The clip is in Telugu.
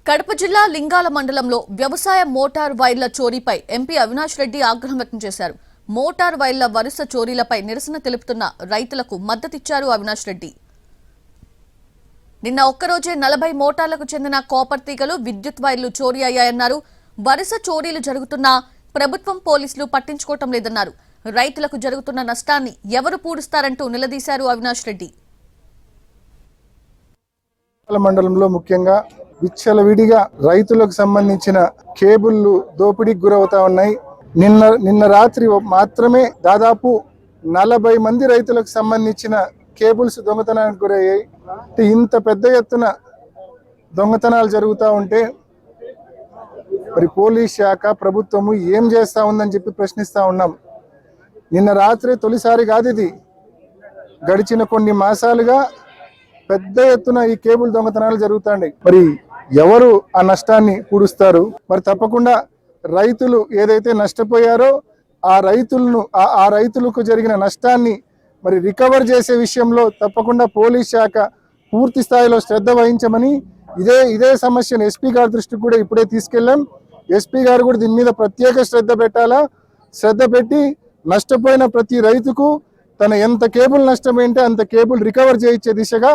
కడప జిల్లా లింగాల మండలంలో వ్యవసాయ మోటార్ వైర్ల చోరీపై ఎంపీ అవినాష్ రెడ్డి ఆగ్రహం వ్యక్తం చేశారు. మోటార్ వైర్ల వరుస చోరీలపై నిరసన తెలుపుతున్న రైతులకు మద్దతిచ్చారు అవినాష్ రెడ్డి. నిన్న ఒక్కరోజే 40 మోటార్లకు చెందిన కాపర్ తీగలు, విద్యుత్ వైర్లు చోరీ అయ్యాయన్నారు. వరుస చోరీలు జరుగుతున్నా ప్రభుత్వం, పోలీసులు పట్టించుకోవటం లేదన్నారు. రైతులకు జరుగుతున్న నష్టాన్ని ఎవరు పూడుస్తారంటూ నిలదీశారు అవినాష్ రెడ్డి. మండలంలో ముఖ్యంగా విచ్చలవిడిగా రైతులకు సంబంధించిన కేబుల్లు దోపిడీకి గురవుతా ఉన్నాయి. నిన్న రాత్రి మాత్రమే దాదాపు 40 మంది రైతులకు సంబంధించిన కేబుల్స్ దొంగతనానికి గురయ్యాయి. ఇంత పెద్ద ఎత్తున దొంగతనాలు జరుగుతూ ఉంటే మరి పోలీస్ శాఖ, ప్రభుత్వము ఏం చేస్తూ ఉందని చెప్పి ప్రశ్నిస్తూ ఉన్నాం. నిన్న రాత్రి తొలిసారి కాదు ఇది. గడిచిన కొన్ని మాసాలుగా పెద్ద ఎత్తున ఈ కేబుల్ దొంగతనాలు జరుగుతాయి. మరి ఎవరు ఆ నష్టాన్ని పూడుస్తారు? మరి తప్పకుండా రైతులు ఏదైతే నష్టపోయారో ఆ రైతులకు జరిగిన నష్టాన్ని మరి రికవర్ చేసే విషయంలో తప్పకుండా పోలీస్ శాఖ పూర్తి స్థాయిలో శ్రద్ధ వహించమని ఇదే సమస్యను ఎస్పీ గారి దృష్టికి కూడా ఇప్పుడే తీసుకెళ్ళాం. ఎస్పీ గారు కూడా దీని మీద ప్రత్యేక శ్రద్ధ పెట్టాలా. శ్రద్ధ పెట్టి నష్టపోయిన ప్రతి రైతుకు తన ఎంత కేబుల్ నష్టమైంటే అంత కేబుల్ రికవర్ చేయించే దిశగా